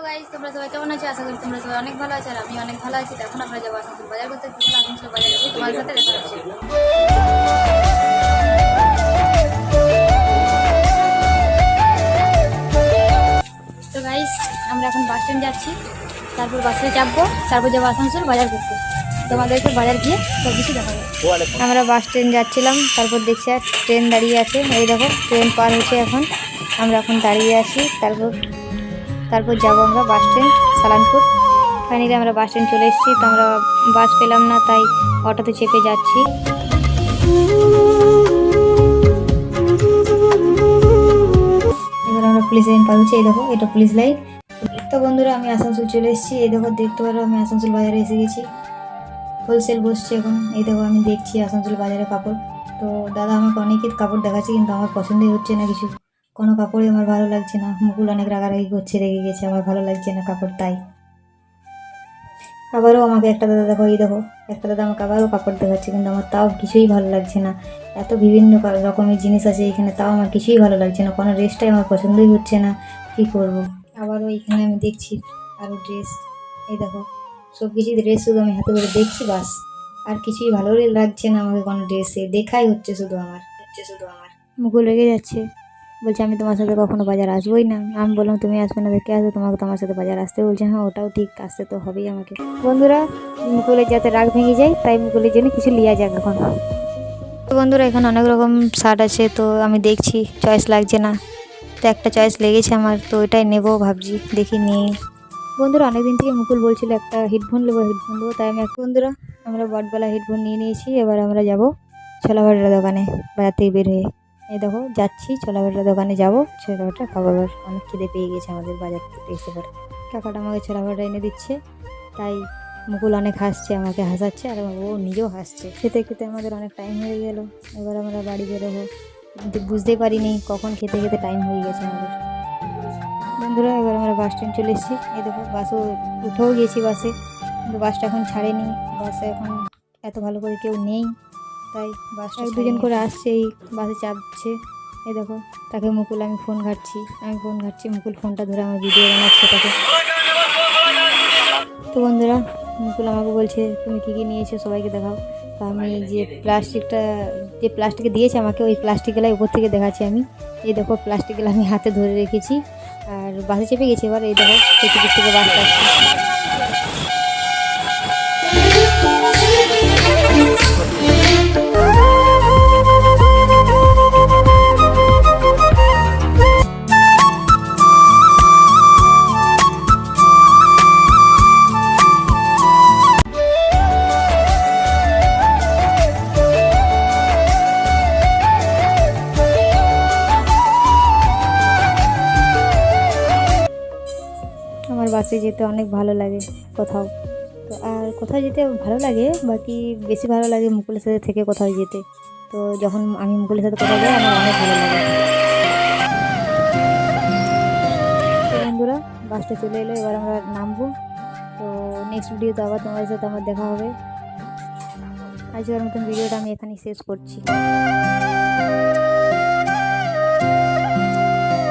Guys, তোমরা সবাই কেমন আছো? আশা করি তোমরা সবাই অনেক ভালো আছো আর আমি অনেক ভালো আছি। এখন আমরা যাবো আসানসোল বাজার করতে। আসানসোল বাজার যাবো, তোমার সাথে দেখা হচ্ছে। তো গাইস, আমরা এখন বাস স্ট্যান্ড যাচ্ছি, তারপর বাসে চাপবো, তারপর যাবো আসানসোল বাজার করতে। তোমাদেরকে বাজার গিয়ে সব কিছু দেখাবো। আমরা বাস স্ট্যান্ড যাচ্ছিলাম, তারপর দেখছি আর ট্রেন দাঁড়িয়ে আছে। এই দেখো ট্রেন পার হচ্ছে এখন, আমরা এখন দাঁড়িয়ে আছি। তারপর যাবো আমরা বাস স্ট্যান্ড সালানপুর। ফাইনালি আমরা বাস স্ট্যান্ড চলে এসেছি। তো আমরা বাস পেলাম না, তাই অটোতে চেপে যাচ্ছি। এবার আমরা পুলিশ লাইন পার হচ্ছি। এই দেখো এটা পুলিশ লাইন। তো বন্ধুরা, আমি আসানসোল চলে এসেছি। এই দেখো দেখতে পারো আমি আসানসোল বাজারে এসে গেছি। হোলসেল বসছি এখন। এই দেখো আমি দেখছি আসানসোল বাজারে কাপড়। তো দাদা আমাকে অনেকের কাপড় দেখাচ্ছে, কিন্তু আমার পছন্দই হচ্ছে না কিছু। কোনো কাপড়ই আমার ভালো লাগছে না। মুকুল অনেক রাগারাগি করছে, রেগে গেছে, আমার ভালো লাগছে না কাপড়। তাই আবারও আমাকে একটা দাদা দেখো, এই দেখো একটা দাদা আমাকে আবারও কাপড় দেখাচ্ছে, কিন্তু আমার তাও কিছুই ভালো লাগছে না। এত বিভিন্ন রকমের জিনিস আছে এখানে, তাও আমার কিছুই ভালো লাগছে না। কোনো ড্রেসটাই আমার পছন্দই হচ্ছে না। কী করব? আবারও এইখানে আমি দেখছি আরও ড্রেস। এই দেখো সব কিছুই ড্রেস, শুধু আমি হাতে করে দেখছি বাস। আর কিছুই ভালো লাগছে না আমাকে কোনো ড্রেসে। দেখাই হচ্ছে শুধু আমার। মুকুল রেগে যাচ্ছে, বলছে আমি তোমার সাথে কখনো বাজার আসবোই না। আমি বললাম তুমি আসবে না দেখে আসবে, তোমাকে তোমার সাথে বাজার আসতে বলছে। হ্যাঁ ওটাও ঠিক, আসতে তো হবেই আমাকে। বন্ধুরা, মুকুলের যাতে রাগ ভেঙে যায়, তাই মুকুলের জন্য কিছু লিয়া যাক এখন। তো বন্ধুরা, এখানে অনেক রকম শার্ট আছে, তো আমি দেখছি চয়েস লাগছে না। তো একটা চয়েস লেগেছে আমার, তো ওইটাই নেবো ভাবছি, দেখি নিয়ে নিই। বন্ধুরা, অনেকদিন থেকে মুকুল বলছিল একটা হেডফোন নেবো, তাই আমি বন্ধুরা আমরা বটবেলা হেডফোন নিয়ে নিয়েছি। এবার আমরা যাব ছোলা ভাটার দোকানে বাজার থেকে বের হয়ে। এই দেখো যাচ্ছি ছোলা ভাটার দোকানে, যাবো ছোলা ভাটা খাবার। অনেক খিদে পেয়ে গেছে আমাদের বাজার থেকে এসে পরে। কাকাটা আমাকে ছোলা ভাটা এনে দিচ্ছে, তাই মুকুল অনেক হাসছে, আমাকে হাসাচ্ছে, আর ও নিজেও হাসছে। খেতে খেতে আমাদের অনেক টাইম হয়ে গেল। এবার আমরা বাড়ি বেরোবো, কিন্তু বুঝতেই পারিনি কখন খেতে খেতে টাইম হয়ে গেছে আমাদের। বন্ধুরা, এবার আমরা বাস স্ট্যান্ড চলে এসেছি। এই দেখো বাসও উঠেও গেছি বাসে, কিন্তু বাসটা এখন ছাড়েনি। বাসে এখন এত ভালো করে কেউ নেই, তাই বাসটা দুজন করে আসছে, এই বাসে চাপছে। এই দেখো তাকে মুকুল, আমি ফোন ঘাটছি, মুকুল ফোনটা ধরে আমার ভিডিও বানাচ্ছে তাকে। তো বন্ধুরা, মুকুল আমাকে বলছে তুমি কী কী নিয়েছো সবাইকে দেখাও। তো আমি যে প্লাস্টিকে দিয়েছে আমাকে, ওই প্লাস্টিকগুলাই উপর থেকে দেখাচ্ছি আমি। এই দেখো প্লাস্টিকগুলো আমি হাতে ধরে রেখেছি, আর বাসে চেপে গেছি। এবার এই দেখো পেছনের থেকে বাসটা আসছে। আমার বাসে যেতে অনেক ভালো লাগে কোথাও। তো আর কোথাও যেতে ভালো লাগে, বাকি বেশি ভালো লাগে মুকুলের সাথে থেকে কোথাও যেতে। তো যখন আমি মুকুলের সাথে কোথাও যাই আমার অনেক ভালো লাগে। তো বন্ধুরা, বাসটা চলে এলো, এবার আমরা নামবো। তো নেক্সট ভিডিওতে আবার তোমাদের সাথে আমার দেখা হবে। আজকের মতন ভিডিওটা আমি এখানেই শেষ করছি।